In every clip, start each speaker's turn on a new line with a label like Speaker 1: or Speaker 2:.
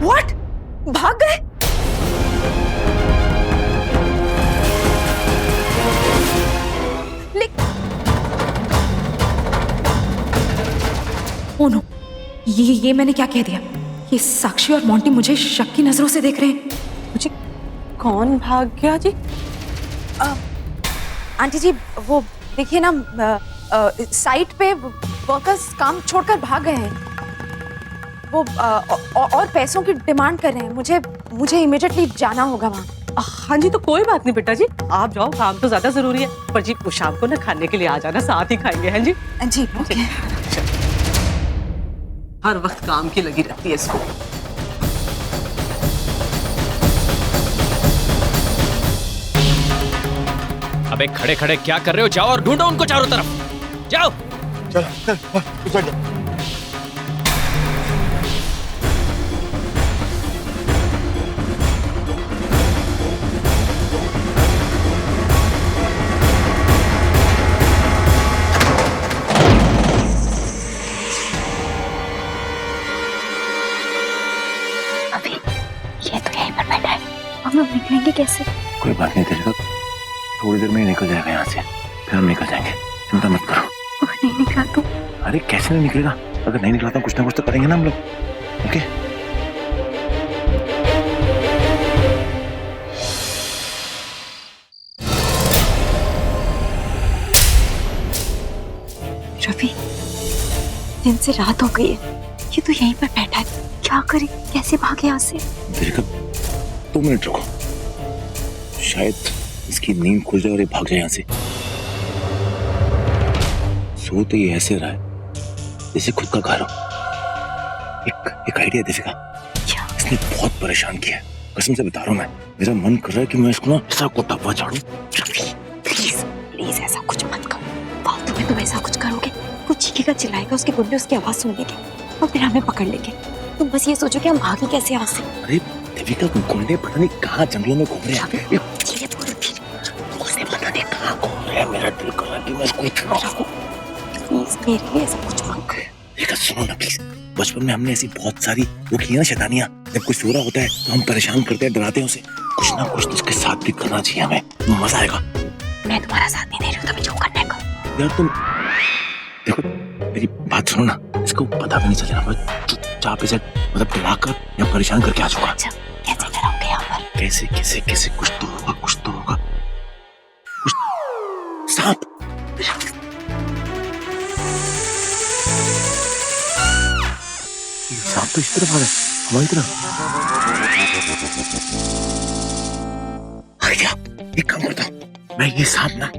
Speaker 1: What? भाग गए? Oh no, ये मैंने क्या कह दिया? ये साक्षी और मोंटी मुझे शक की नजरों से देख रहे हैं।
Speaker 2: मुझे कौन भाग गया जी?
Speaker 1: आंटी जी, वो देखिए ना, साइट पे वर्कर्स काम छोड़कर भाग गए हैं। वो और पैसों की डिमांड कर रहे हैं। मुझे इमीडिएटली जाना होगा वहाँ।
Speaker 2: हाँ जी, तो कोई बात नहीं बेटा जी, आप जाओ, काम तो ज्यादा जरूरी है। पर जी वो शाम को ना खाने के लिए आ जाना, साथ ही खाएंगे। हैं जी?
Speaker 1: जी ओके।
Speaker 2: हर वक्त काम की लगी रहती है इसको।
Speaker 3: अबे खड़े खड़े क्या कर रहे हो? जाओ और ढूंढो उनको चारों तरफ। जाओ।
Speaker 4: चल।
Speaker 5: अभी ये तो यहीं पर बैठा है, हम लोग निकलेंगे कैसे?
Speaker 4: कोई बात नहीं तेरे, थोड़ी देर में ही निकल जाएगा यहाँ से, फिर हम निकल जाएंगे, चिंता मत करो।
Speaker 5: और नहीं निकला तो?
Speaker 4: अरे कैसे नहीं निकलेगा? अगर नहीं निकला तो कुछ ना कुछ तो करेंगे ना हम लोग। ओके?
Speaker 5: रवि, दिन से रात हो गई है, ये तो यहीं पर बैठा है, क्या करे, कैसे भागे यहाँ से?
Speaker 4: दीपिका 2 मिनट रुको, शायद इसकी नींद खुल जाए और ये भाग जाए यहाँ से। सो तो ये ऐसे रहा है जैसे खुद का घर हो। एक आइडिया दीपिका,
Speaker 5: क्या?
Speaker 4: इसने बहुत परेशान किया है, कसम से बता रहा हूँ मैं। मेरा मन कर रहा है कि मैं इसको ना ऐसा कोटा झाड़ू।
Speaker 5: प्लीज प्लीज ऐसा कुछ मत करो, फालतू में तुम ऐसा कुछ करोगे, कुछ चीखेगा चिल्लाएगा, उसके गुंडे उसकी आवाज सुन लेंगे और फिर हमें पकड़ लेंगे। तुम बस ये सोचो कि हम भागे कैसे यहाँ से।
Speaker 4: अरे दीपिका, गुंडे पता नहीं कहाँ जंगलों में घूम रहे हैं।
Speaker 5: धीरे बोलो, धीरे।
Speaker 4: उसने पता नहीं कहाँ घूम रहे हैं। मेरा दिल कर रहा है कि मैं इसको इतना
Speaker 5: प्लीज मेरे लिए ऐसा कुछ मत करो।
Speaker 4: देखा, सुनो ना प्लीज, बचपन में हमने ऐसी बहुत सारी वो की ना शैतानियां। जब कोई सो रहा होता है तो हम परेशान करते हैं, डराते हैं उसे। कुछ ना कुछ तो उसके साथ भी करना चाहिए हमें, मजा आएगा।
Speaker 5: मैं तुम्हारा साथ नहीं दे रही हूँ, तुम्हें जो करना है करो।
Speaker 4: यार तुम देखो, मेरी बात सुनो ना, इसको पता भी नहीं चलेगा। मैं चुपचाप इसे मतलब डराकर या परेशान करके आ जाऊंगा।
Speaker 5: अच्छा, कैसे डराओगे यहाँ पर?
Speaker 4: कैसे कैसे कैसे, कुछ तो होगा, कुछ तो होगा। कुछ सांप। सांप तो इस तरफ आ रहा है, हमारी तरफ। आइडिया, एक काम करता हूँ, मैं ये सांप ना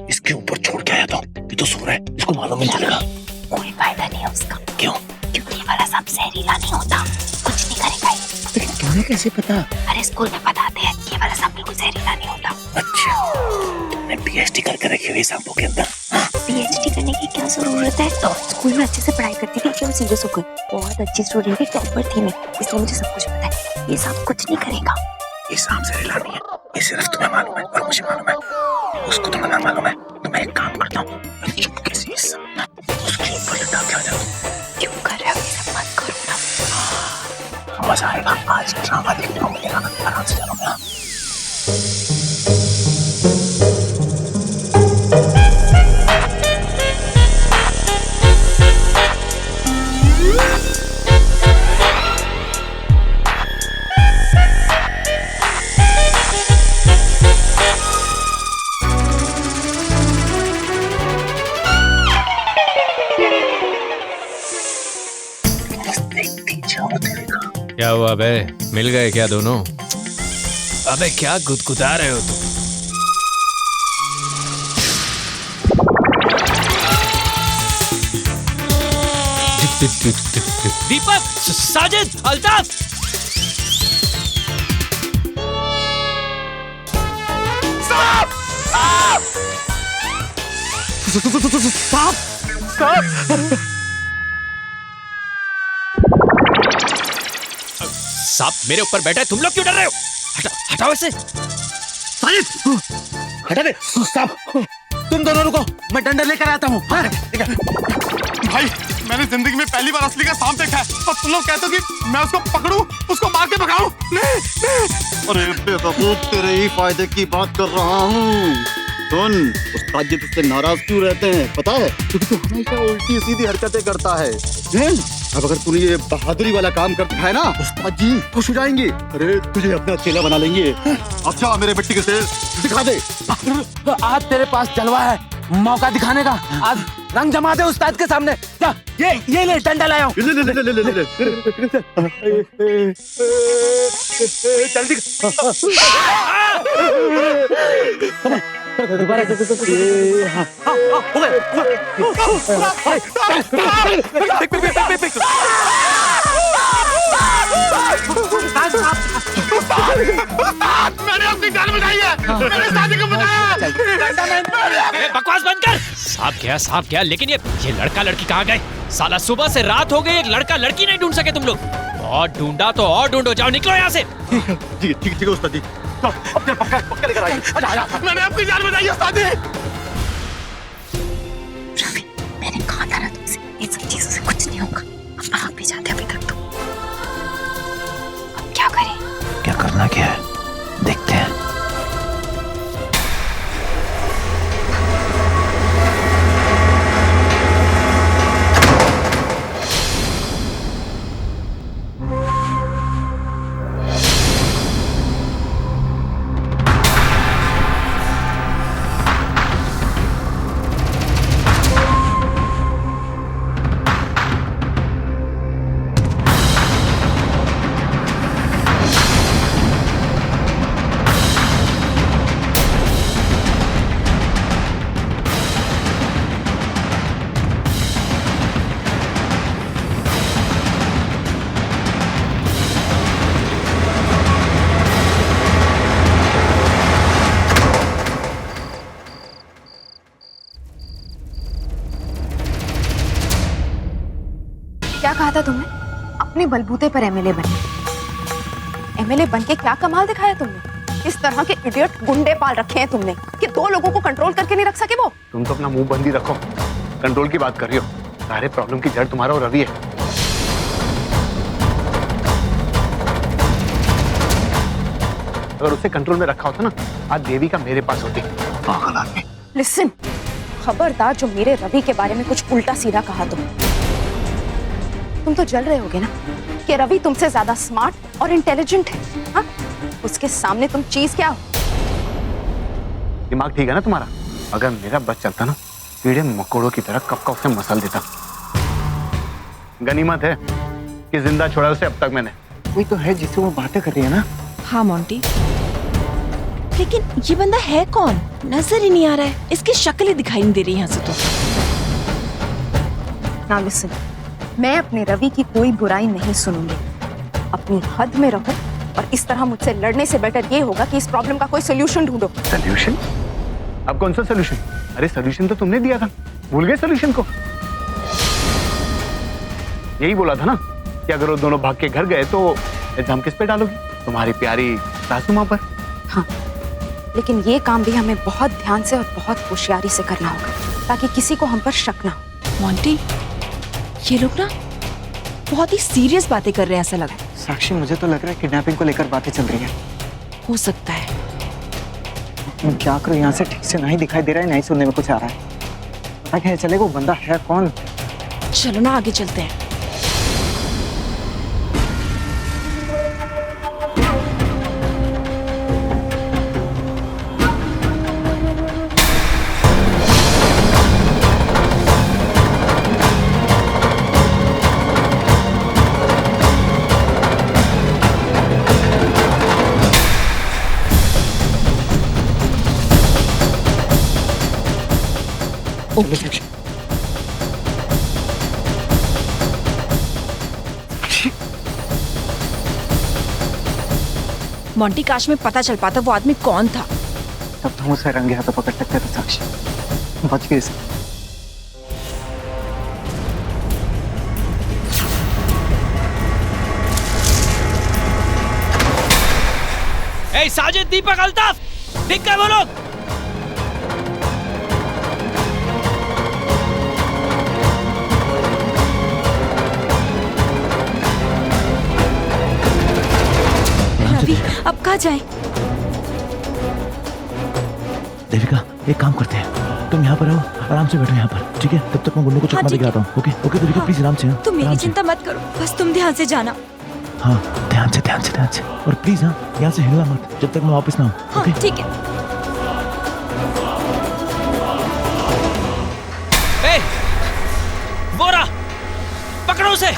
Speaker 4: इसके ऊपर छोड़ के आया था। ये तो सो रहा है, इसको मालूम नहीं चलेगा।
Speaker 5: कोई फायदा नहीं है उसका।
Speaker 4: क्यों?
Speaker 5: क्योंकि ये वाला सांप जहरीला नहीं होता, कुछ नहीं करेगा ये।
Speaker 4: लेकिन तुम्हें कैसे पता?
Speaker 5: अरे स्कूल में बताते हैं कि ये वाला सांप बिल्कुल जहरीला नहीं होता।
Speaker 4: अच्छा, तुमने पीएचडी करके रखी हुई सांपों के अंदर।
Speaker 5: पीएचडी करने की क्या जरूरत है? तो स्कूल में अच्छे से पढ़ाई करती थी, एकदम सीरियस होकर। बहुत अच्छी स्टूडेंट थी, टॉपर थी मैं, इसलिए मुझे सब कुछ पता है। ये सांप कुछ नहीं करेगा।
Speaker 4: ये सांप जहरीला नहीं है, ये सिर्फ तुम्हें मालूम है और मुझे मालूम है, उसको तुम्हें ना मालूम है। तो मैं एक काम करता हूँ, मैं चुपके से इस सांप ना उसके ऊपर लटा के आ जाऊँ।
Speaker 5: क्यों कर रहे हो ये सब? मत करो ना।
Speaker 4: मजा आएगा, आज ड्रामा देखने को मिलेगा। आराम से जाओ ना।
Speaker 3: क्या हुआ बे, मिल गए क्या दोनों? अबे क्या गुदगुदा रहे हो तुम? दीपक, साजिद, अल्ताफ,
Speaker 4: सांप!
Speaker 3: सांप मेरे ऊपर बैठा है, तुम लोग क्यों डर रहे हो? हटाओ इसे।
Speaker 4: साजिद, हटा दे सांप। तुम दोनों रुको, मैं डंडा लेकर आता हूँ। भाई
Speaker 6: मैंने जिंदगी में पहली बार असली का सांप देखा है और तुम लोग कहते हो कि मैं उसको पकड़ूं, उसको मार के भगाऊं। नहीं।
Speaker 7: अरे बेवकूफ, तेरे ही फायदे की बात कर रहा हूँ। सुन, उस्ताद जी तुझसे नाराज क्यों रहते हैं पता है? क्योंकि तू हमेशा उल्टी सीधी हरकतें करता है। अब अगर तूने ये बहादुरी वाला काम कर दिखाया ना, उस्ताद जी खुश हो जाएंगे। अरे तुझे अपना चेला बना लेंगे। अच्छा मेरे बेटी के से दिखा दे।
Speaker 4: आज तेरे पास जलवा है मौका दिखाने का। आज रंग जमा दे उस्ताद के सामने। जा, ये ले डंडा लाया हूँ।
Speaker 7: ले ले ले ले ले ले ले।
Speaker 4: जल्दी
Speaker 7: दोबारा
Speaker 6: मैंने अपनी जान बचाई है। मैंने शादी को बताया।
Speaker 3: बकवास बंद कर। सांप क्या लेकिन ये लड़का लड़की कहाँ गए? साला सुबह से रात हो गई, एक लड़का लड़की नहीं ढूंढ सके तुम लोग। और ढूंढा तो और ढूंढो, जाओ निकलो यहाँ से।
Speaker 7: ठीक है उस्ताद जी। पक्का लेकर आइए।
Speaker 6: मैंने अपनी जान बचाई है उस्ताद जी।
Speaker 5: रवि, मैंने कहा था ना तुमसे, इन सब चीजों से कुछ नहीं होगा। हम भाग भी जाते अभी तक तो। अब क्या करें?
Speaker 4: क्या करना क्या है देखते हैं।
Speaker 1: क्या कहा था तुमने? अपने बलबूते पर एमएलए बने। एमएलए बन के क्या कमाल दिखाया तुमने? इस तरह के इडियट गुंडे पाल रखे हैं तुमने कि 2 लोगों को कंट्रोल करके नहीं रख सके वो।
Speaker 6: तुम तो अपना मुंह बंद ही रखो। कंट्रोल की बात कर रही हो। सारे प्रॉब्लम की जड़ तुम्हारा और रवि है। अगर उसे कंट्रोल में रखा होता ना, आज देवी का मेरे पास होती।
Speaker 7: पागल आदमी।
Speaker 1: लिसन, खबरदार जो मेरे रवि के बारे में कुछ उल्टा सीधा कहा तुम तो जल रहे होगे ना कि रवि तुमसे ज्यादा स्मार्ट और इंटेलिजेंट है। हाँ? उसके सामने तुम चीज क्या हो?
Speaker 6: दिमाग ठीक है ना तुम्हारा? अगर मेरा बस चलता ना, कीड़े मकोड़ों की तरह कब का उसे मसल देता। गनीमत है कि जिंदा छोड़ा उसे अब तक मैंने।
Speaker 4: कोई तो है जिससे वो बातें कर रही है ना।
Speaker 8: हाँ मोंटी, लेकिन ये बंदा है कौन? नजर ही नहीं आ रहा है। इसकी शक्ल ही दिखाई नहीं दे रही यहाँ से तो।
Speaker 1: ना लिसन, मैं अपने रवि की कोई बुराई नहीं सुनूंगी। अपनी हद में रहो और इस तरह मुझसे लड़ने से बेटर ये होगा कि इस प्रॉब्लम का कोई सोल्यूशन ढूंढो।
Speaker 6: सोल्यूशन? अब कौन सा सोल्यूशन? अरे सोल्यूशन तो तुमने दिया था, भूल गए सोल्यूशन को? यही बोला था ना कि अगर वो दोनों भाग के घर गए तो इल्जाम किस पे डालोगी? तुम्हारी प्यारी सासू माँ पर।
Speaker 1: हाँ, लेकिन ये काम भी हमें बहुत ध्यान से और बहुत होशियारी से करना होगा ताकि किसी को हम पर शक ना हो।
Speaker 8: मोंटी, ये लोग ना बहुत ही सीरियस बातें कर रहे हैं ऐसा लग रहा है।
Speaker 4: साक्षी, मुझे तो लग रहा है किडनैपिंग को लेकर बातें चल रही है।
Speaker 8: हो सकता है।
Speaker 4: मैं क्या करूं, यहाँ से ठीक से नहीं दिखाई दे रहा है, नहीं सुनने में कुछ आ रहा है। पता क्या चलेगा वो बंदा है कौन?
Speaker 8: चलो ना आगे चलते हैं।
Speaker 4: ओके।
Speaker 8: मोंटी, काश में पता चल पाता वो आदमी कौन था।
Speaker 4: तब तो उसे रंगे हाथों पकड़ सकते थे साक्षी। बच गई।
Speaker 3: ए साजिद, दीपक, अल्ताफ, दिख गए वो लोग।
Speaker 8: रवि अब कहाँ जाए?
Speaker 4: देविका एक काम करते हैं, तुम यहाँ पर आओ, आराम से बैठो यहाँ पर, ठीक है? तब तक मैं गुंडों को चकमा
Speaker 8: हाँ,
Speaker 4: देके
Speaker 8: ठीक
Speaker 4: आता हूँ। ओके ओके देविका, प्लीज आराम से।
Speaker 8: तुम मेरी
Speaker 4: आराम से।
Speaker 8: चिंता मत करो, बस तुम ध्यान से जाना।
Speaker 4: हाँ ध्यान से ध्यान से ध्यान से, और प्लीज हाँ यहाँ से हिलना मत जब तक मैं वापस ना आऊँ।
Speaker 8: हाँ
Speaker 4: ओके
Speaker 8: ठीक है।
Speaker 3: ए, वो रहा, पकड़ो उसे।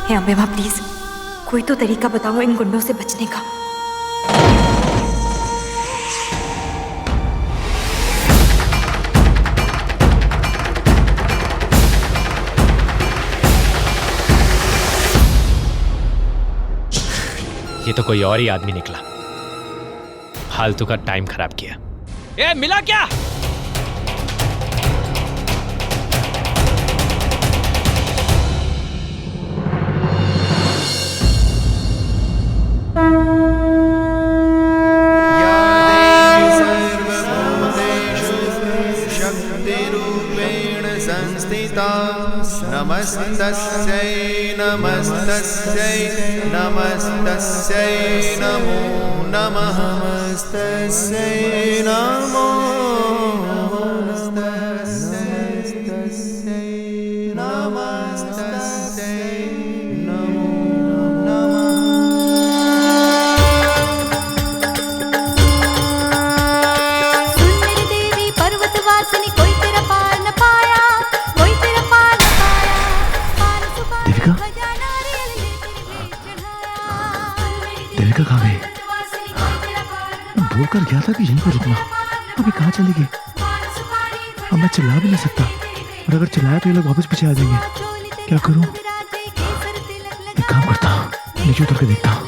Speaker 5: हे अम्बे माँ प्लीज कोई तो तरीका बताओ इन गुंडों से बचने का।
Speaker 3: ये तो कोई और ही आदमी निकला, फालतू का टाइम खराब किया। ए, मिला क्या?
Speaker 9: शक्तिरूपेण संस्थिता नमस्तस्यै नमस्तस्यै नमस्तस्यै नमो नमः नमस्तस्यै नमो नमस्तस्यै नमस्तस्यै नमो नमः।
Speaker 10: सुन मेरी देवी पर्वतवासिनी कोई तेरा पार न पाया, कोई तेरा पार न पाया। पान सुपारी
Speaker 4: देविका?
Speaker 10: भजा नारियल ले तेरे पेट चढ़ाया।
Speaker 4: देविका कहाँ गई? मैं बोल कर गया था कि यहीं पर रुकना, अभी कहाँ चली गई? अब मैं चिल्ला भी नहीं सकता, और अगर चिल्लाया तो ये लोग वापस पीछे आ जाएंगे। क्या करूं? एक काम करता हूँ, नीचे उतर के देखता हूँ।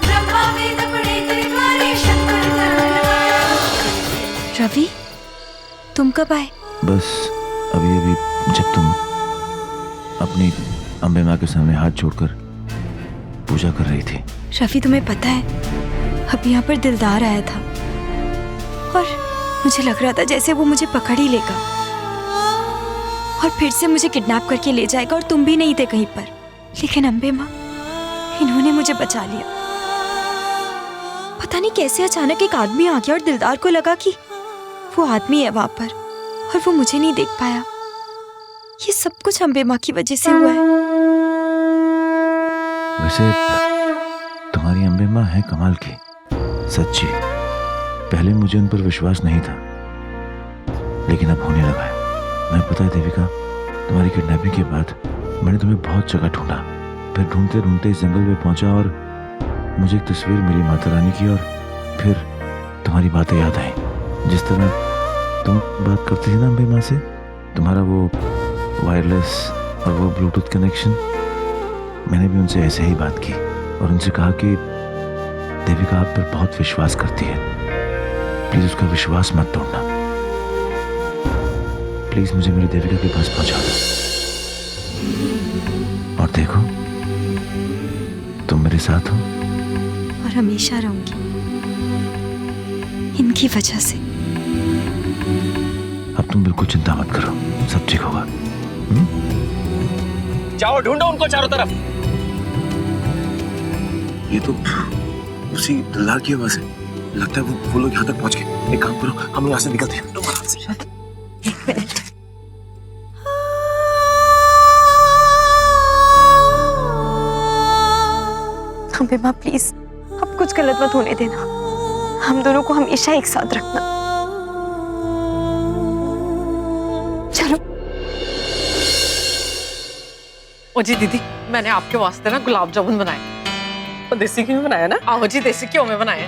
Speaker 10: ब्रह्मा वेद पढ़े तेरे द्वारे शंकर चरण लगाया।
Speaker 8: रवि तुम कब आए?
Speaker 4: बस अभी अभी, जब तुम अपनी अम्बे माँ के सामने हाथ जोड़कर पूजा कर रही थी।
Speaker 8: रवि तुम्हें पता है अब यहाँ पर दिलदार आया था और मुझे लग रहा था जैसे वो मुझे पकड़ ही लेगा और फिर से मुझे किडनैप करके ले जाएगा, और तुम भी नहीं थे कहीं पर। लेकिन अम्बे माँ, इन्होंने मुझे बचा लिया। पता नहीं कैसे अचानक एक आदमी आ गया और दिलदार को लगा कि वो आदमी है वहां पर, और वो मुझे नहीं देख पाया। ये सब कुछ अम्बे माँ की वजह से हुआ है।
Speaker 4: वैसे तुम्हारी अम्बे माँ है कमाल की, सच्ची। पहले मुझे उन पर विश्वास नहीं था, लेकिन अब होने लगा है। मैं पता है देविका, तुम्हारी किडनैपिंग के बाद मैंने तुम्हें बहुत जगह ढूंढा, फिर ढूंढते ढूंढते इस जंगल में पहुंचा और मुझे एक तस्वीर मिली माता रानी की, और फिर तुम्हारी बातें याद आई। जिस तरह तुम बात करती थी ना अम्बे माँ से, तुम्हारा वो वायरलेस और वो ब्लूटूथ कनेक्शन, मैंने भी उनसे ऐसे ही बात की और उनसे कहा कि देविका आप पर बहुत विश्वास करती है, प्लीज उसका विश्वास मत तोड़ना। प्लीज मुझे मेरी देविका के पास पहुंचा दो, और देखो तुम मेरे साथ हो।
Speaker 8: और हमेशा रहूंगी, इनकी वजह से।
Speaker 4: अब तुम बिल्कुल चिंता मत करो, सब ठीक होगा।
Speaker 3: जाओ ढूंढो उनको चारों तरफ।
Speaker 6: ये तो उसी दिलदार की आवाज है, लगता है वो लोग यहाँ तक पहुंच गए। एक काम करो, हम यहाँ से निकलते हैं। तुम आराम से।
Speaker 8: एक मिनट। अम्बे माँ प्लीज अब कुछ गलत मत होने देना, हम दोनों को हमेशा एक साथ रखना। चलो।
Speaker 2: ओ जी दीदी, मैंने आपके वास्ते ना गुलाब जामुन बनाए, तो देसी घी में बनाया ना? आओ जी, देसी घी में बनाए।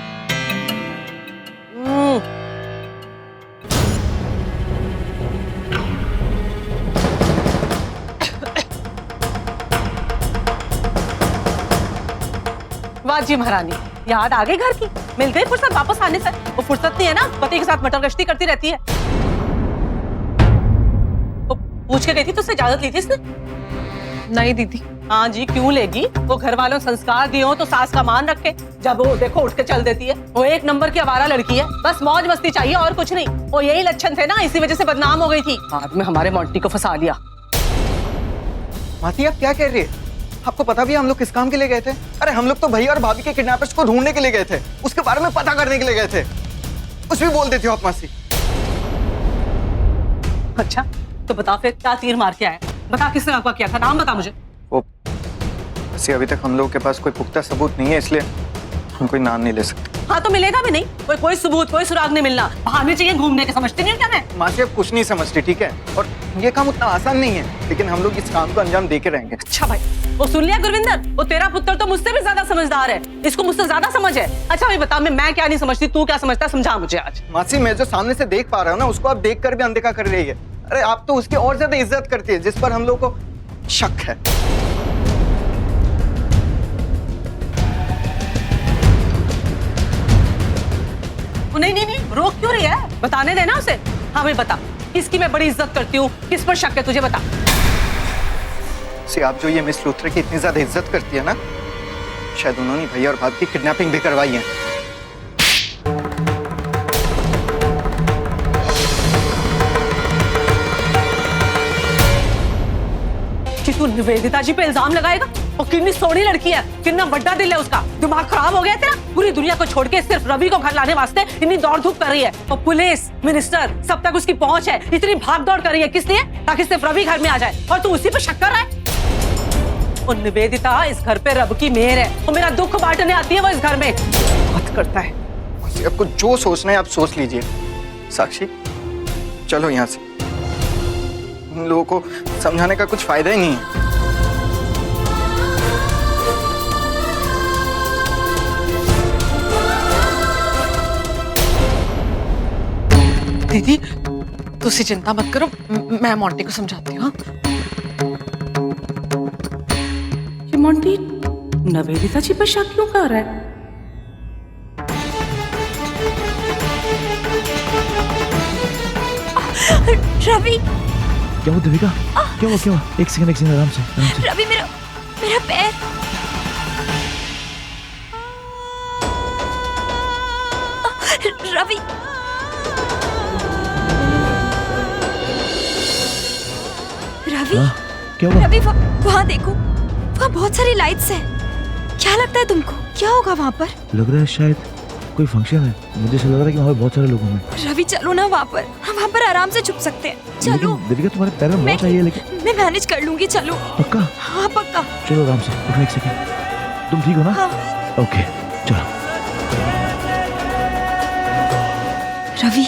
Speaker 2: वाह जी महारानी, याद आ गई घर की। मिल गई फुर्सत वापस आने से। वो फुर्सत नहीं है ना, पति के साथ मटर गश्ती करती रहती है। वो पूछ के गई थी तुझसे इजाजत ली थी इसने?
Speaker 1: नहीं दीदी।
Speaker 2: हाँ जी, क्यों लेगी? वो घर वालों संस्कार दिए हो तो सास का मान रखे। जब वो देखो उठ के चल देती है। वो एक नंबर की आवारा लड़की है, बस मौज मस्ती चाहिए और कुछ नहीं। वो यही लक्षण थे ना, इसी वजह से बदनाम हो गई थी। बाद में हमारे मोंटी को फंसा लिया।
Speaker 11: मासी आप क्या कह रही है? आपको पता भी है हम लोग किस काम के लिए गए थे? अरे हम लोग तो भैया और भाभी के किडनैपर्स को ढूंढने के लिए गए थे, उसके बारे में पता करने के लिए गए थे। कुछ भी बोल देती हो आप मासी।
Speaker 2: अच्छा तो बता फिर क्या तीर मार के आया? बता किसने आपका किया था, नाम बता मुझे।
Speaker 11: वो मासी अभी तक हम लोगों के पास कोई पुख्ता सबूत नहीं है, इसलिए हम कोई नाम नहीं ले सकते।
Speaker 2: हाँ तो मिलेगा भी नहीं, कोई सबूत कोई सुराग नहीं मिलना। बहाने चाहिए घूमने के, समझते नहीं हो क्या मैं?
Speaker 11: मासी अब कुछ नहीं समझती, ठीक है? और ये काम उतना आसान नहीं है, लेकिन हम लोग इस काम को अंजाम दे के रहेंगे।
Speaker 2: अच्छा भाई, वो सुन लिया गुरविंदर? वो तेरा पुत्र तो मुझसे भी ज्यादा समझदार है, इसको मुझसे ज्यादा समझ है। अच्छा भाई बता, मैं क्या नहीं समझती, तू क्या समझता, समझा मुझे आज।
Speaker 11: मासी मैं जो सामने से देख पा रहा हूँ ना, उसको आप देख कर भी अनदेखा कर रही है। अरे आप तो उसकी और ज्यादा इज्जत करती है, जिस पर हम लोग को शक है।
Speaker 2: नहीं, रोक क्यों रही है? बताने देना उसे। हाँ भाई बता, किसकी मैं बड़ी इज्जत करती हूँ, किस पर शक है तुझे, बता।
Speaker 11: आप जो ये मिस लूथरा की इतनी ज्यादा इज्जत करती है ना, शायद उन्होंने भैया और भाभी की किडनैपिंग भी करवाई है।
Speaker 2: कि तू निवेदिता जी पे इल्जाम लगाएगा? और कितनी सोनी लड़की है, कितना बड़ा दिल है उसका। दिमाग खराब हो गया तेरा? पूरी दुनिया को छोड़ के सिर्फ रवि को घर लाने वास्ते इतनी दौड़ धूप कर रही है। और पुलिस मिनिस्टर सब तक उसकी पहुंच है, इतनी भाग दौड़ कर रही है किस लिए? ताकि सिर्फ रवि घर में आ जाए, और तू उसी पे शक कर रहा है। और निवेदिता इस घर पे रब की मेहर है, और मेरा दुख बांटने आती है वो इस घर में। बात करता है।
Speaker 11: आपको जो सोचना है आप सोच लीजिए। साक्षी चलो यहाँ से, इन लोगों को समझाने का कुछ फायदा ही नहीं है।
Speaker 1: दीदी तुसी चिंता मत करो, मैं मोंटी को समझाती हूँ।
Speaker 2: ये मोंटी निवेदिता जी पर शक क्यों कर रहा है?
Speaker 8: रवि
Speaker 4: क्या हुआ देविका? क्या हुआ? एक सेकंड आराम से।
Speaker 8: रवि मेरा पैर। रवि
Speaker 4: क्या हुआ?
Speaker 8: रवि वहाँ देखो, वहाँ बहुत सारी लाइट्स हैं। क्या लगता है तुमको, क्या होगा वहाँ पर?
Speaker 4: लग रहा है शायद कोई फंक्शन है। मुझे ऐसा लग रहा है कि वहाँ पे बहुत सारे लोग होंगे।
Speaker 8: रवि चलो ना वहाँ पर, हम वहाँ पर आराम से छुप सकते हैं। चलो।
Speaker 4: देविका तुम्हारे पैर में मोच आई है, लेकिन
Speaker 8: मैं मैनेज कर लूंगी। चलो।
Speaker 4: पक्का?
Speaker 8: हाँ पक्का।
Speaker 4: चलो आराम से, रुको एक सेकंड। तुम ठीक हो ना?
Speaker 8: हाँ।
Speaker 4: ओके चलो।
Speaker 8: रवि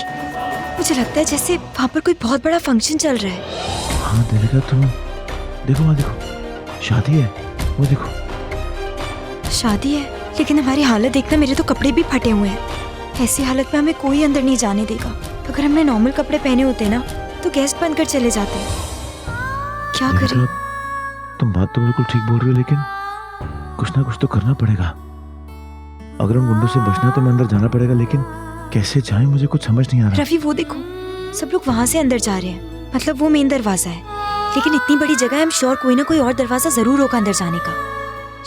Speaker 8: मुझे लगता है जैसे वहाँ पर कोई बहुत बड़ा फंक्शन चल रहा है।
Speaker 4: हाँ देविका तुम देखो, वहाँ देखो शादी है, वो देखो।
Speaker 8: शादी है, लेकिन हमारी हालत देखना, मेरे तो कपड़े भी फटे हुए हैं। ऐसी हालत में हमें कोई अंदर नहीं जाने देगा। अगर हमने नॉर्मल कपड़े पहने होते ना तो गेस्ट बनकर चले जाते। क्या करें?
Speaker 4: तुम बात तो बिल्कुल ठीक बोल रही हो, लेकिन कुछ ना कुछ तो करना पड़ेगा। अगर उन गुंडों से बचना तो मैं अंदर जाना पड़ेगा, लेकिन कैसे जाएं मुझे कुछ समझ नहीं आ रहा।
Speaker 8: रवि वो देखो, सब लोग वहाँ से अंदर जा रहे हैं, मतलब वो मेन दरवाजा है। लेकिन इतनी बड़ी जगह है, हम श्योर कोई ना कोई और दरवाजा जरूर होगा अंदर जाने का,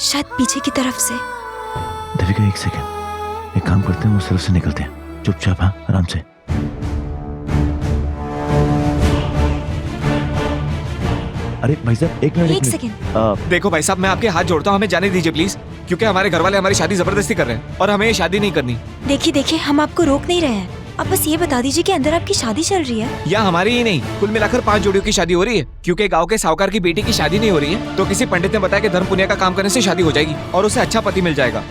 Speaker 8: शायद पीछे की तरफ से।
Speaker 4: देविका एक सेकंड, एक काम करते हैं, उस तरफ से निकलते हैं चुपचाप। हाँ आराम से। अरे भाई साहब एक मिनट।
Speaker 8: एक सेकंड।
Speaker 12: देखो भाई साहब, मैं आपके हाथ जोड़ता हूँ, हमें जाने दीजिए प्लीज, क्योंकि हमारे घर वाले हमारी शादी जबरदस्ती कर रहे हैं और हमें ये शादी नहीं करनी।
Speaker 8: देखिए हम आपको रोक नहीं रहे हैं, आप बस ये बता दीजिए कि अंदर आपकी शादी चल रही है।
Speaker 12: या हमारी ही नहीं, कुल मिलाकर 5 जोड़ियों की शादी हो रही है। क्योंकि गांव के साहूकार की बेटी की शादी नहीं हो रही है, तो किसी पंडित ने बताया कि धर्म पुण्य का काम करने से शादी हो जाएगी और उसे अच्छा पति मिल जाएगा।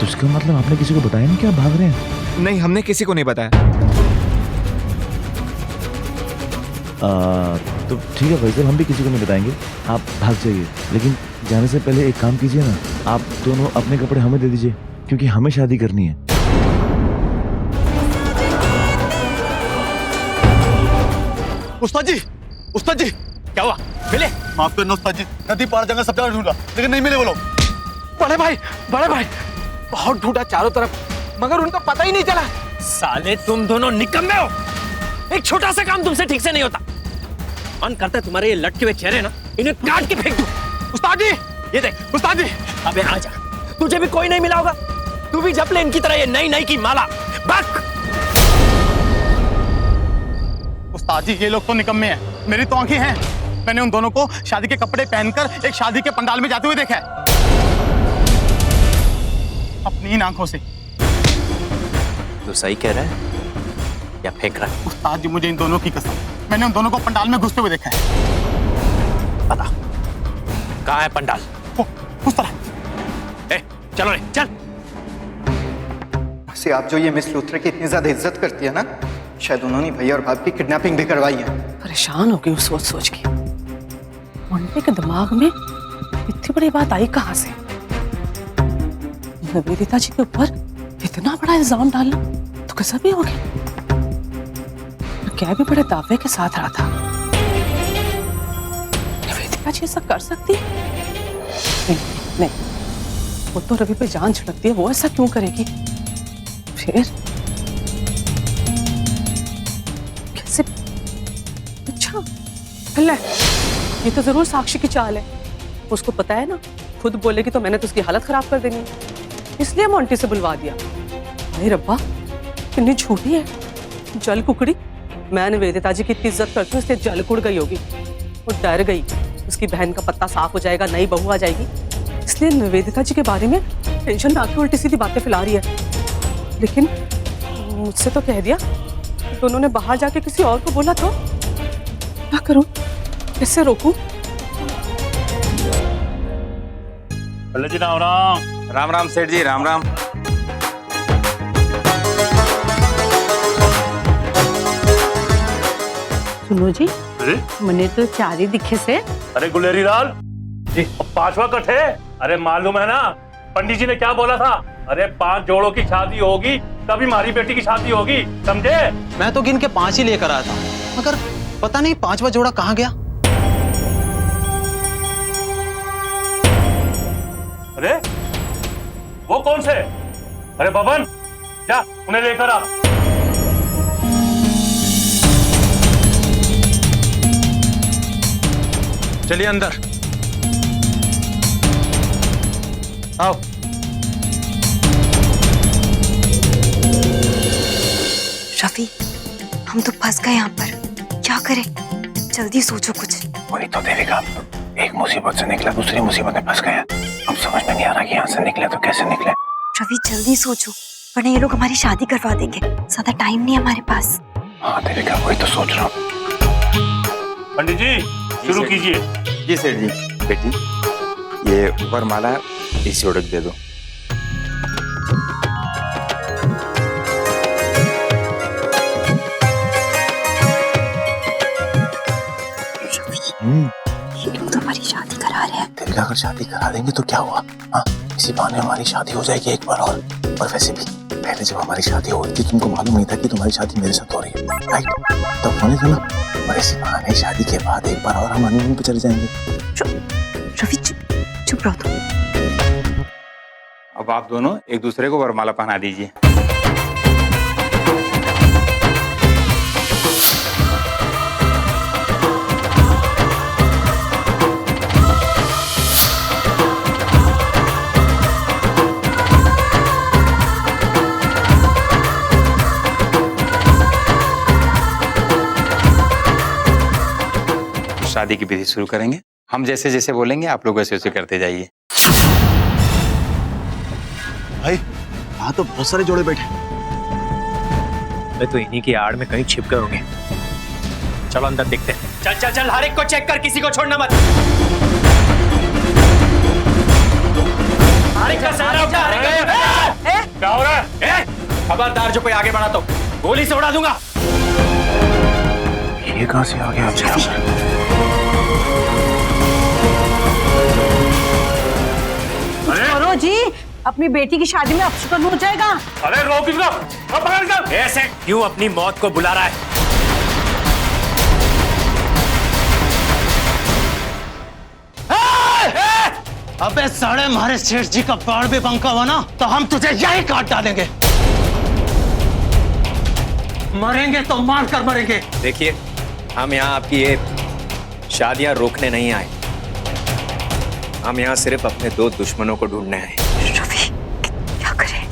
Speaker 4: तो इसका मतलब आपने किसी को बताया नहीं कि आप भाग रहे हैं?
Speaker 12: नहीं, हमने किसी को नहीं बताया।
Speaker 4: तो ठीक है भाई साहब, हम भी किसी को नहीं बताएंगे, आप भाग जाइए। लेकिन जाने से पहले एक काम कीजिए ना, आप दोनों अपने कपड़े हमें दे दीजिए, क्योंकि हमें शादी करनी है।
Speaker 7: उस्ताद जी
Speaker 12: क्या हुआ? मिले?
Speaker 7: माफ करना उस्ताद जी, नदी पार जगह सब जगह ढूंढा लेकिन नहीं मिले वो लोग।
Speaker 12: बड़े भाई
Speaker 11: बहुत ढूंढा चारों तरफ, मगर उनका पता ही नहीं चला।
Speaker 3: साले तुम दोनों निकम्मे हो। एक छोटा सा काम तुमसे ठीक से नहीं होता। मन करता है तुम्हारे ये लटके हुए चेहरे ना, इन्हें काट के फेंक दूं।
Speaker 11: उस्ताद जी,
Speaker 3: ये देख
Speaker 11: उस्ताद जी।
Speaker 3: अबे आ जा, तुझे भी कोई नहीं मिला होगा। तू भी जप ले इनकी तरह ये नई नई की माला। बक।
Speaker 6: उस्ताद जी ये लोग तो निकम्मे हैं, मेरी तो आंखें हैं। मैंने उन दोनों को शादी के कपड़े पहनकर एक शादी के पंडाल में जाते हुए देखा है, अपनी इन आंखों से।
Speaker 3: तू सही कह रहा है या फेंक रहा है?
Speaker 6: उस्ताद जी मुझे इन दोनों की कसम, मैंने उन दोनों को पंडाल में घुसते हुए देखा है।
Speaker 3: बता कहाँ है पंडाल?
Speaker 6: उस तरह।
Speaker 3: ए, चलो रे, चल।
Speaker 11: से आप जो ये मिस लूथरा की इतनी ज्यादा इज्जत करती है ना, शायद उन्होंने भैया और भाभी की किडनैपिंग भी करवाई है।
Speaker 2: परेशान हो गई हूँ सोच सोच के। मुंडे के दिमाग में इतनी बड़ी बात आई कहाँ से? निवेदिता जी के ऊपर इतना बड़ा इल्जाम डालना तो कैसा भी हो गया? क्या भी बड़े दावे के साथ रहा था। निवेदिता जी ऐसा कर सकती है? नहीं, वो तो रवि पे जान छिड़कती है, वो ऐसा क्यों करेगी? फिर कैसे? अच्छा, ले, ये तो जरूर साक्षी की चाल है। उसको पता है ना, खुद बोलेगी तो मैंने तो उसकी हालत खराब कर देनी है, इसलिए मोंटी से बुलवा दिया। अरे रब्बा, कितनी झूठी है, जल कुकड़ी। मैं निवेदिता जी की इतनी इज्जत करती हूँ, इसलिए जल कुड़ गई होगी। वो डर गई उसकी बहन का पत्ता साफ हो जाएगा, नई बहू आ जाएगी, इसलिए निवेदिता जी के बारे में टेंशन में आके उल्टी सीधी बातें फैला रही है। लेकिन मुझसे तो कह दिया, तो उन्होंने बाहर जाके किसी और को बोला तो क्या करूं, कैसे रोकूं?
Speaker 6: जी राम राम।
Speaker 12: राम राम सेठ जी, राम राम।
Speaker 2: सुनो जी, मैंने तो चार ही दिखे से।
Speaker 13: अरे गुलेरी लाल जी, पांचवा कट है। अरे मालूम है ना पंडित जी ने क्या बोला था? अरे 5 जोड़ों की शादी होगी तभी हमारी बेटी की शादी होगी, समझे?
Speaker 11: मैं तो गिन के 5 ही लेकर आया था, मगर पता नहीं 5वां जोड़ा कहाँ गया।
Speaker 13: अरे वो कौन से? अरे बबन, जा उन्हें लेकर आ।
Speaker 12: चलिए अंदर
Speaker 11: आओ।
Speaker 8: रवि, हम तो फंस गए यहाँ पर, क्या करें? जल्दी सोचो कुछ।
Speaker 4: वही तो देविका, एक मुसीबत से निकला दूसरी मुसीबत में फंस गया। अब समझ में नहीं आ रहा कि यहाँ से निकले तो कैसे निकले।
Speaker 8: रवि जल्दी सोचो, वरना ये लोग हमारी शादी करवा देंगे। ज्यादा टाइम नहीं है हमारे पास।
Speaker 4: हाँ देविका, वही तो सोच रहा हूँ।
Speaker 13: पंडित जी शुरू कीजिए।
Speaker 12: जी सेठ जी। बेटी, ये वरमाला इस जोड़े को दे दो।
Speaker 8: ये लोग तो हमारी शादी करा रहे हैं।
Speaker 4: देविका, अगर शादी करा देंगे तो क्या हुआ? हाँ, इसी बहाने हमारी शादी हो जाएगी एक बार और वैसे भी पहले जब हमारी शादी हो रही थी तुमको मालूम नहीं था कि तुम्हारी शादी मेरे साथ हो रही है, राइट? तब होने दो ना, और इसी बहाने शादी के बाद एक बार और हम हनीमून पे चले जाएंगे।
Speaker 8: रवि चुप रहो तुम।
Speaker 12: अब आप दोनों एक दूसरे को वरमाला पहना दीजिए। शादी की विधि शुरू करेंगे। हम जैसे जैसे बोलेंगे आप लोग वैसे वैसे करते जाइए।
Speaker 7: भाई यहाँ तो बहुत सारे जोड़े बैठे।
Speaker 3: मैं तो इन्हीं की आड़ में कहीं छिप गए होंगे। चलो अंदर देखते हैं। चल चल चल, हर एक को चेक कर, किसी को छोड़ना मत। हर एक का सारा उठा, हर एक का।
Speaker 13: क्या हो रहा है?
Speaker 3: खबरदार, जो कोई आगे बढ़ा तो गोली से उड़ा दूंगा।
Speaker 4: ये कहाँ से आ गया?
Speaker 2: करो जी, अपनी बेटी की शादी में अपशगुन हो जाएगा।
Speaker 13: अरे रोक इसको।
Speaker 3: ऐसे क्यों अपनी मौत को बुला रहा है?
Speaker 6: अबे साढ़े हमारे सेठ जी का बाढ़ भी बंका हुआ ना तो हम तुझे यही काट डालेंगे। मरेंगे तो मार कर मरेंगे।
Speaker 14: देखिए, हम यहाँ आपकी ये शादियां रोकने नहीं आए, हम यहाँ सिर्फ अपने दो दुश्मनों को ढूंढने आए।
Speaker 5: रवि, क्या करें?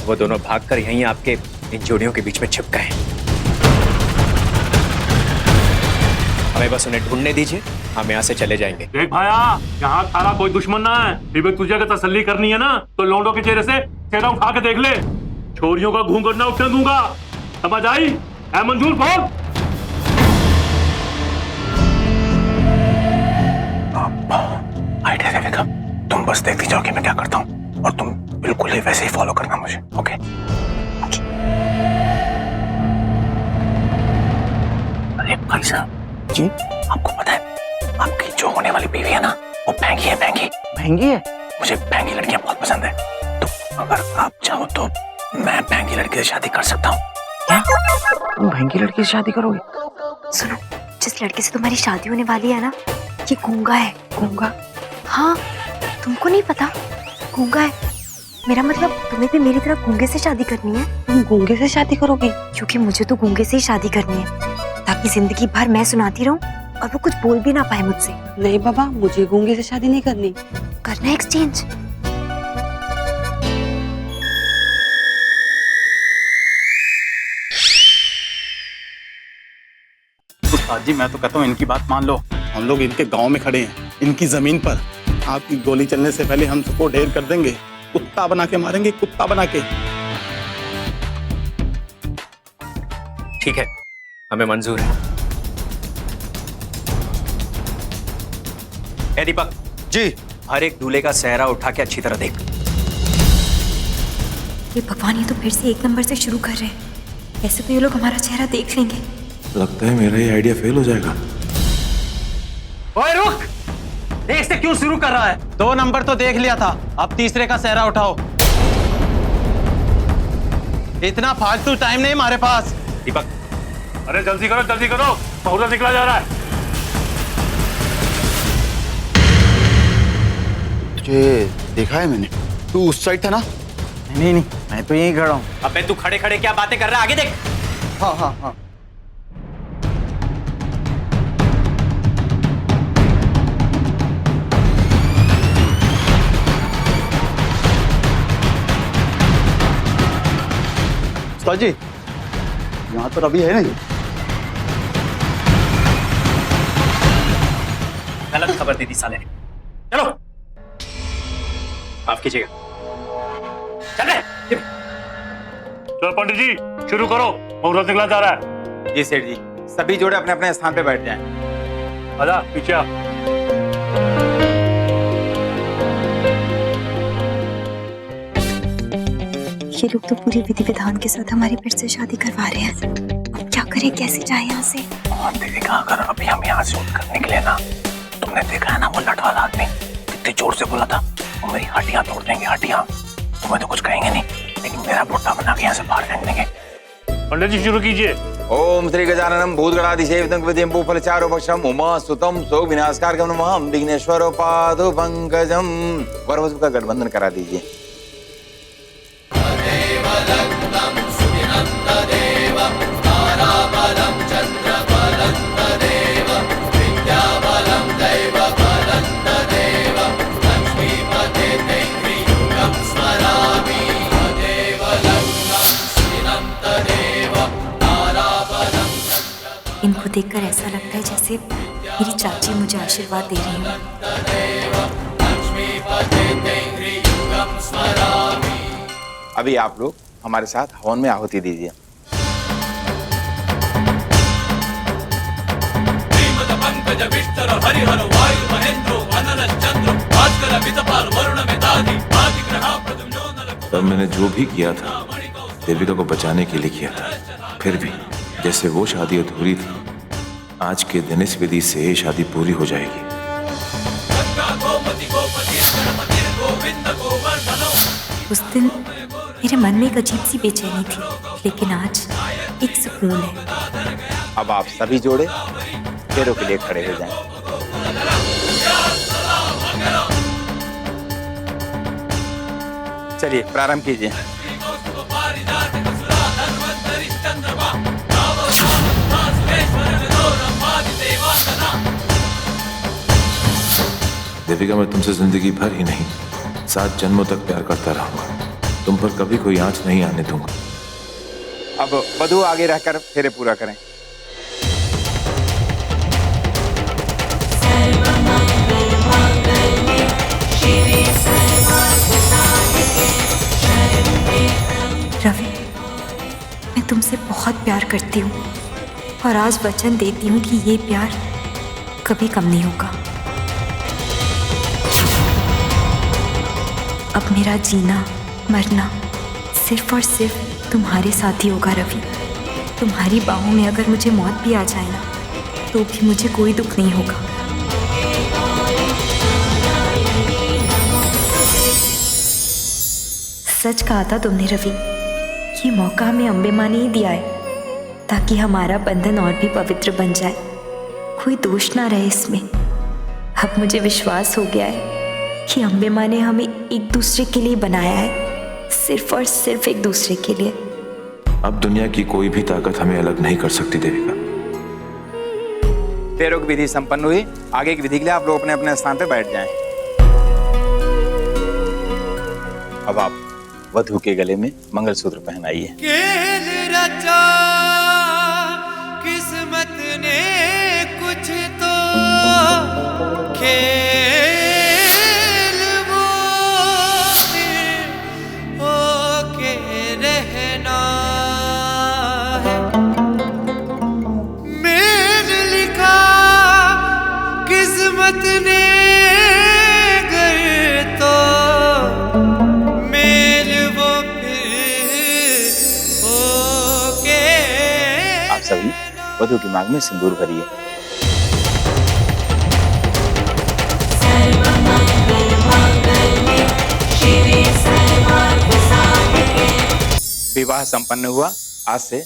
Speaker 14: वो दोनों भागकर यहीं आपके इन जोड़ियों के बीच में छिप गए। हमें बस उन्हें ढूंढने दीजिए, हम यहाँ से चले जाएंगे।
Speaker 13: देख भाया, यहाँ थारा कोई दुश्मन ना है। फिर तुझे अगर तसल्ली करनी है ना तो लौंडों के चेहरे से चेहरा उठा के देख ले। छोरियों का घूंघट ना उठने दूंगा, समझ आई? ऐ मंजूर बोल।
Speaker 4: आइडिया देविका, तुम बस देखती जाओ कि मैं क्या करता हूँ और तुम बिल्कुल ही वैसे ही फॉलो करना मुझे, ओके? अरे भाई साहब जी, आपको पता है आपकी जो होने वाली बीवी है ना वो भैंगी है। भैंगी है? मुझे भैंगी लड़कियां बहुत पसंद है, तो अगर आप चाहो तो मैं भैंगी लड़की से शादी कर सकता हूँ। क्या तुम भैंगी लड़की से शादी करोगे?
Speaker 5: सुनो, जिस लड़के से तुम्हारी शादी होने वाली है ना, ये गूंगा है। गूंगा? हाँ, तुमको नहीं पता? गूंगा है। मेरा मतलब तुम्हें भी मेरी तरह गूंगे से शादी करनी है। तुम गूंगे से शादी करोगी? क्योंकि मुझे तो गूंगे से ही शादी करनी है, ताकि जिंदगी भर मैं सुनाती रहूं और वो कुछ बोल भी ना पाए मुझसे।
Speaker 2: नहीं बाबा, मुझे गूंगे से शादी नहीं करनी।
Speaker 5: करना एक्सचेंज।
Speaker 6: उस्ताद जी, मैं तो कहता हूँ इनकी बात मान लो। हम लोग इनके गांव में खड़े हैं, इनकी जमीन पर। आपकी गोली चलने से पहले हम सबको ढेर कर देंगे, कुत्ता बना के मारेंगे, कुत्ता बना के।
Speaker 14: ठीक है, हमें मंजूर है। ए दीपक
Speaker 11: जी,
Speaker 14: हर एक दूल्हे का सेहरा उठा के अच्छी तरह देख।
Speaker 8: ये भगवान, ये तो फिर से 1 नंबर से शुरू कर रहे हैं। ऐसे तो ये लोग हमारा चेहरा देख लेंगे।
Speaker 4: लगता है मेरा ये आइडिया फेल हो जाएगा।
Speaker 6: ओए रुक! एक से क्यों शुरू कर रहा है? 2 नंबर तो देख लिया था, अब तीसरे का सेहरा उठाओ। इतना फालतू टाइम नहीं हमारे पास।
Speaker 14: दीपक,
Speaker 13: अरे जल्दी करो, मुहूर्त निकला जा रहा है।
Speaker 7: तुझे देखा है मैंने, तू उस साइड था ना?
Speaker 6: नहीं, मैं तो यहीं खड़ा हूँ।
Speaker 14: अबे तू खड़े खड़े क्या बातें कर रहा है? आगे देख।
Speaker 11: हाँ।
Speaker 7: उस्ताद जी, यहाँ तो रवि है नहीं।
Speaker 14: गलत खबर दे दी साले ने। चलो, माफ कीजिएगा। चल रहे।
Speaker 13: चलो पंडित जी, शुरू करो, मुहूर्त निकला जा रहा है।
Speaker 11: जी सेठ जी, सभी जोड़े अपने अपने स्थान पे बैठ जाएं।
Speaker 13: आजा पीछे आ।
Speaker 5: ये लोग तो पूरी विधि विधान के साथ हमारी फिर से शादी करवा रहे हैं। अब क्या करें, कैसे जाए यहाँ से?
Speaker 4: और देविका, अगर अभी हम यहाँ से उठकर निकले ना, तुमने देखा है ना वो लट वाला आदमी कितनी जोर से बोला था, वो मेरी हड्डियां तोड़ देंगे, हड्डियां। तुम्हें तो कुछ कहेंगे नहीं, लेकिन मेरा बुट्टा बना के यहाँ से बाहर फेंक देंगे।
Speaker 13: पंडित जी शुरू कीजिए।
Speaker 15: ओम श्री गजाननम भूतगणाधिसेवितं विद्यं भूफलचारुभक्षं उमासुतं सो विनाशकारकं नमः विघ्नेश्वरो पादो पंकजं। वरवधु का गठबंधन करा दीजिए।
Speaker 8: इनको देखकर ऐसा लगता है जैसे मेरी चाची मुझे आशीर्वाद दे रही है।
Speaker 15: अभी आप लोग हमारे साथ हवन में आहुति दीजिए।
Speaker 4: तब मैंने जो भी किया था देविका को बचाने के लिए किया था, फिर भी जैसे वो शादी अधूरी थी, आज के दिन इस विधि से ये शादी पूरी हो जाएगी।
Speaker 8: उस दिन मेरे मन में एक अजीब सी बेचैनी थी, लेकिन आज एक सुकून है।
Speaker 15: अब आप सभी जोड़े फेरों के लिए खड़े हो जाएं। चलिए प्रारंभ कीजिए।
Speaker 4: देविका, मैं तुमसे जिंदगी भर ही नहीं 7 जन्मों तक प्यार करता रहूंगा। तुम पर कभी कोई आंच नहीं आने दूंगा।
Speaker 15: अब वधू आगे रहकर फेरे पूरा करें।
Speaker 8: रवि, मैं तुमसे बहुत प्यार करती हूँ और आज वचन देती हूँ कि ये प्यार कभी कम नहीं होगा। अब मेरा जीना मरना सिर्फ और सिर्फ तुम्हारे साथ ही होगा रवि। तुम्हारी बाहों में अगर मुझे मौत भी आ जाए ना, तो भी मुझे कोई दुख नहीं होगा। सच कहा था तुमने रवि, ये मौका हमें अम्बे माँ ने ही दिया है ताकि हमारा बंधन और भी पवित्र बन जाए, कोई दोष ना रहे इसमें। अब मुझे विश्वास हो गया है कि अम्बे माँ ने हमें एक दूसरे के लिए बनाया है, सिर्फ और सिर्फ एक दूसरे के लिए।
Speaker 4: अब दुनिया की कोई भी ताकत हमें अलग नहीं कर सकती देविका।
Speaker 15: फेरों की विधि संपन्न हुई। आगे की विधि के लिए आप लोग अपने अपने स्थान पर बैठ जाएं। अब आप वधू के गले में मंगलसूत्र पहनाइए।
Speaker 9: खेल रचा किस्मत ने कुछ तो खेल वो होके रहना है। मेल लिखा किस्मत ने
Speaker 15: सभी वधू की मांग में सिंदूर भरिए। विवाह संपन्न हुआ। आज से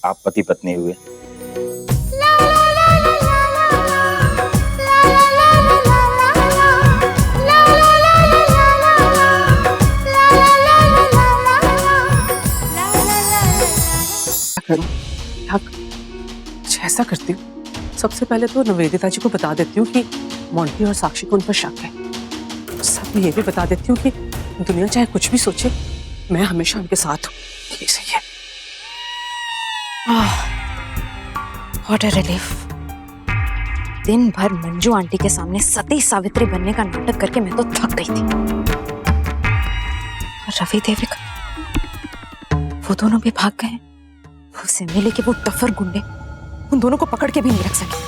Speaker 15: आप पति पत्नी हुए।
Speaker 2: ऐसा करती हूँ, सबसे पहले तो निवेदिता जी को बता देती हूँ कि मोंटी और साक्षी को उन पर शक है। सब ये भी बता देती हूँ कि दुनिया चाहे कुछ भी सोचे, मैं हमेशा उनके साथ हूँ। ये सही है।
Speaker 1: What a relief. दिन भर मंजू आंटी के सामने सती सावित्री बनने का नाटक करके मैं तो थक गई थी। रवि देविका, वो दोनों भी भाग गए। वो सेमेले के वो टफर गुंडे उन दोनों को पकड़ के भी नहीं रख सके।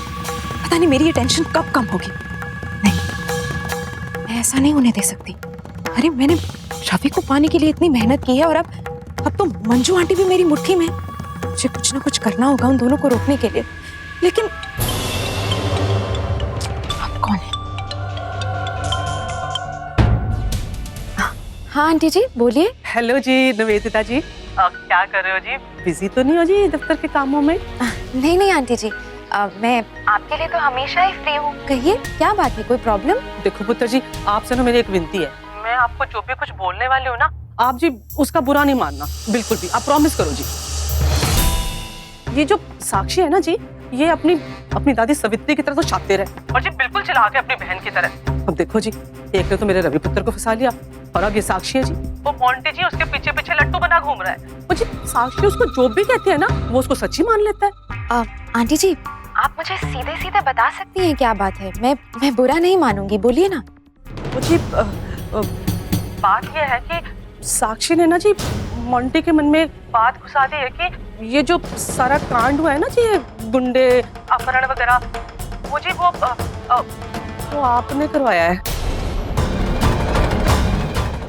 Speaker 1: पता नहीं मेरी ये टेंशन कब कम होगी। नहीं, मैं ऐसा नहीं होने दे सकती। अरे मैंने रवि को पाने के लिए इतनी मेहनत की है और अब तो मंजू आंटी भी मेरी मुट्ठी में। मुझे कुछ ना कुछ करना होगा उन दोनों को रोकने के लिए। लेकिन अब कौन है? हाँ आंटी जी बोलिए।
Speaker 2: हेलो जी निवेदिता जी, क्या कर रहे हो जी? बिजी तो नहीं हो जी दफ्तर के कामों में?
Speaker 1: नहीं नहीं आंटी जी, मैं आपके लिए तो हमेशा ही फ्री हूँ। कहिए क्या बात है, कोई प्रॉब्लम?
Speaker 2: देखो पुत्र जी, आपसे ना मेरी एक विनती है। मैं आपको जो भी कुछ बोलने वाले हो ना, आप जी उसका बुरा नहीं मानना बिल्कुल भी। आप प्रॉमिस करो जी। ये जो साक्षी है ना जी, ये अपनी दादी सवित्री की तरह तो शातिर है और जी बिल्कुल चिल्लाके अपनी बहन की तरह। अब देखो जी, एक ने तो मेरे रवि पुत्र को फंसा लिया और अब ये साक्षी है जी, वो मोंटी जी उसके पीछे पीछे लट्टू बना घूम रहा है। और जी साक्षी उसको जो भी कहती है ना, वो उसको सच्ची मान लेता है।
Speaker 1: आंटी जी, आप मुझे सीधे सीधे बता सकती हैं क्या बात है? मैं बुरा नहीं मानूंगी, बोलिए ना।
Speaker 2: वो जी बात ये है कि साक्षी ने ना जी मोंटी के मन में बात घुसा दी है कि ये जो सारा कांड हुआ है ना जी, गुंडे अपहरण वगैरह, वो जी वो आपने करवाया है।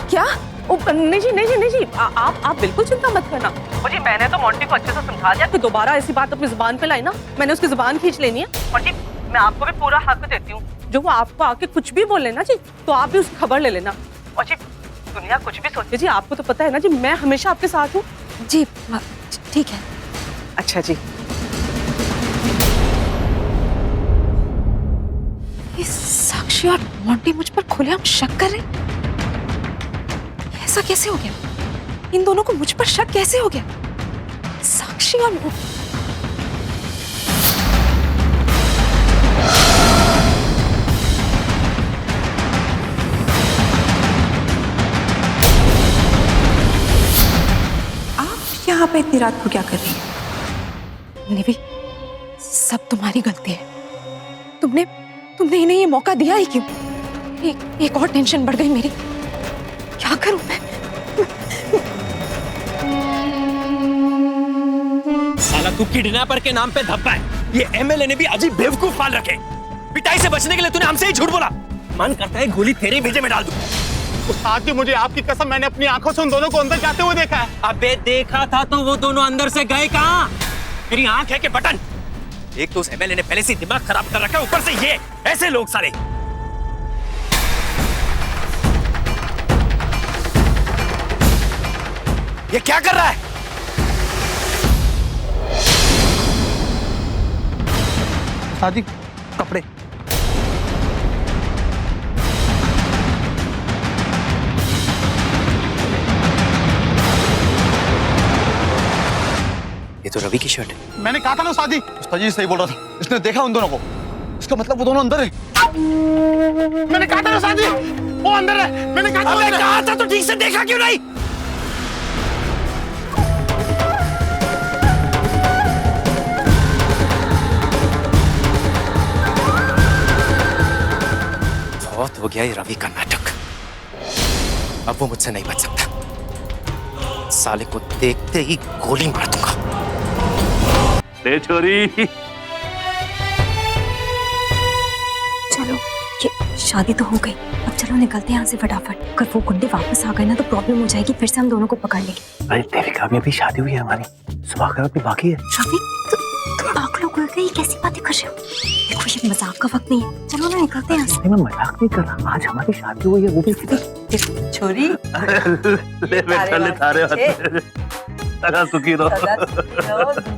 Speaker 1: क्या?
Speaker 2: नहीं जी नहीं जी नहीं जी, आप बिल्कुल चिंता मत करना। वो जी मैंने तो मोंटी को अच्छे से समझा दिया कि दोबारा ऐसी बात अपनी जुबान पे लाई ना, मैंने उसकी जुबान खींच लेनी है। और जी मैं आपको भी पूरा हक देती हूँ, जो वो आपको आके कुछ भी बोल लेना जी, तो आप भी उसकी खबर ले लेना। और जी दुनिया कुछ भी सोचे जी, आपको तो पता है ना जी, मैं हमेशा आपके साथ हूँ
Speaker 1: जी। ठीक है।
Speaker 2: अच्छा जी।
Speaker 1: साक्षी साक्षी और मोंटी मुझ पर खुलेआम शक कर रहे? ऐसा कैसे हो गया? इन दोनों को मुझ पर शक कैसे हो गया? साक्षी और आप यहाँ पे इतनी रात को क्या कर रही हैं? निवी, सब तुम्हारी गलती है। तुमने इन्हें ये मौका दिया ही क्यों? एक और टेंशन बढ़ गई मेरी। क्या करूं मैं?
Speaker 3: साला तू किडनैपर के नाम पे धब्बा है। ये एमएलए ने भी अजीब बेवकूफ पाल रखे। पिटाई से बचने के लिए तूने हमसे ही झूठ बोला। मन करता है गोली तेरे भेजे में डाल दूं।
Speaker 6: उस्ताद जी, मुझे आपकी कसम, मैंने अपनी आंखों से उन दोनों को अंदर जाते हुए देखा है।
Speaker 3: अबे देखा था तो वो दोनों अंदर से गए कहाँ? तेरी आंख है कि बटन? एक तो उस एमएलए ने पहले से दिमाग खराब कर रखा है, ऊपर से ये ऐसे लोग सारे। ये क्या कर रहा है?
Speaker 6: शादी कपड़े।
Speaker 3: ये तो रवि की शर्ट है।
Speaker 6: मैंने कहा था ना उस्ताद जी सही बोल रहा था। इसने देखा उन दोनों को, इसका मतलब वो दोनों अंदर है। मैंने कहा था ना उस्ताद जी, वो अंदर है। मैंने कहा था तो ठीक से देखा क्यों नहीं?
Speaker 3: बहुत हो गया ये रवि का नाटक। अब वो मुझसे नहीं बच सकता। साले को देखते ही गोली मार दूंगा।
Speaker 13: ले छोरी।
Speaker 5: चलो, ये शादी तो हो गई, अब चलो निकलते हैं यहाँ से फटाफट। अगर वो गुंडे वापस आ गए ना तो प्रॉब्लम हो जाएगी, फिर से हम दोनों को पकड़ लेंगे।
Speaker 4: अरे देविका, अभी शादी हुई है हमारी, सुहागरात भी बाकी है।
Speaker 5: रवि, तुम पागल हो गए, ये कैसी बातें कर रहे हो? देखो ये मजाक का वक्त नहीं है, चलो ना निकलते हैं यहाँ से।
Speaker 4: मैं मजाक नहीं कर रहा, आज हमारी शादी हुई है, वो भी
Speaker 16: छोरी।
Speaker 13: ले बेटा, ले थारे सदा सुखी रहो।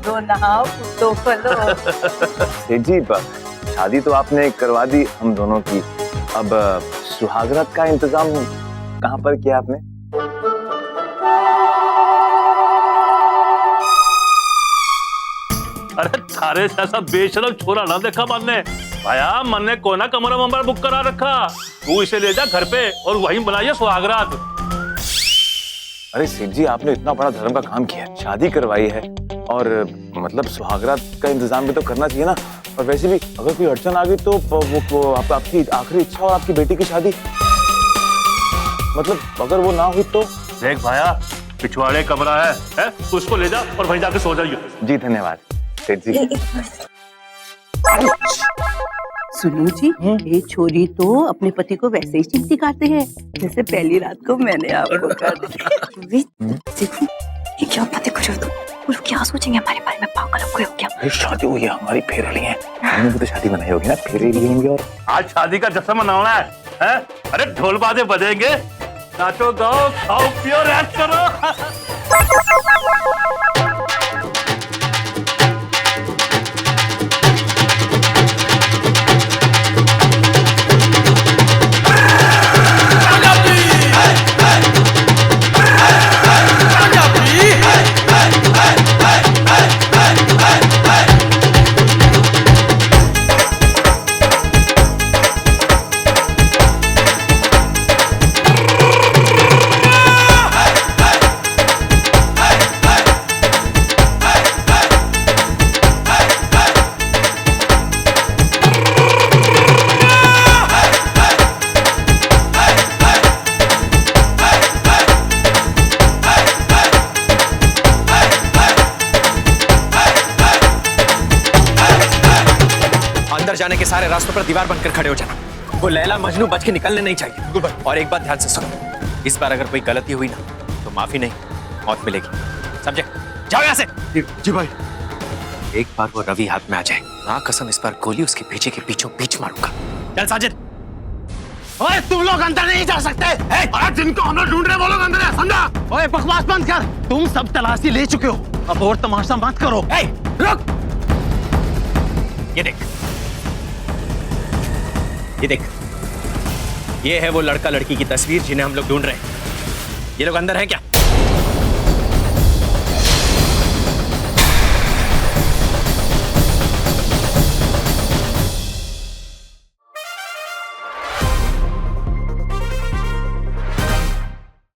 Speaker 16: दो नहाओ दो फलो।
Speaker 4: सेठ जी, शादी तो आपने करवा दी हम दोनों की, अब सुहागरात का इंतजाम कहाँ पर किया आपने?
Speaker 13: अरे थारे जैसा बेशरम छोरा ना देखा मन ने। भाया मन ने कोना कमरा वमरा बुक करा रखा। तू इसे ले जा घर पे और वहीं बनाइए सुहागरात।
Speaker 4: अरे सेठ जी, आपने इतना बड़ा धर्म का काम किया, शादी करवाई है, और मतलब सुहागरात का इंतजाम भी तो करना चाहिए ना। और वैसे भी अगर कोई अड़चन आ गई तो वो आपकी आखिरी इच्छा और आपकी बेटी की शादी, मतलब अगर वो ना हुई तो।
Speaker 13: देख भाया, पिछवाड़े कमरा है? तू उसको ले जा और वहीं जाके सो जाइए।
Speaker 4: जी धन्यवाद सेठ जी।
Speaker 16: सुनो जी, ये छोरी तो अपने पति को वैसे ही चिंती करते हैं जैसे पहली रात को मैंने आपको कर दी।
Speaker 5: ये क्या बातें कर रहे हो तुम? वो लोग क्या सोचेंगे हमारे बारे में? पागल हो गए हो क्या?
Speaker 4: अरे शादी हुई है हमारी, फेरे लिए हैं, हमने भी तो शादी बनाई होगी ना, फेरे लिए होंगे। और
Speaker 13: आज शादी का जश्न मनाना है? अरे ढोल बाजे बजेंगे, नाचो गाओ खाओ पियो ऐश करो।
Speaker 3: जाने के सारे रास्तों पर दीवार बनकर खड़े हो जाना। वो लैला मजनू बच के निकलने नहीं चाहिए। और एक बात ध्यान से सुनो, इस बार अगर कोई गलती हुई ना तो माफी नहीं, मौत मिलेगी, समझे? जाओ यहाँ से।
Speaker 6: जी भाई।
Speaker 3: एक बार वो रवि हाथ में आ जाए, ना कसम इस बार गोली उसके पीछे के बीचों बीच मारूंगा। चल साजिद।
Speaker 6: ओए तुम लोग अंदर नहीं जा सकते। अरे जिनको हम लोग ढूंढ रहे वो लोग अंदर है, समझा? ओए बकवास बंद कर, तुम सब तलाशी ले चुके हो, अब और तमाशा मत करो।
Speaker 3: रुक, ये देख, ये देख, ये है वो लड़का लड़की की तस्वीर जिन्हें हम लोग ढूंढ रहे हैं। ये लोग अंदर हैं क्या?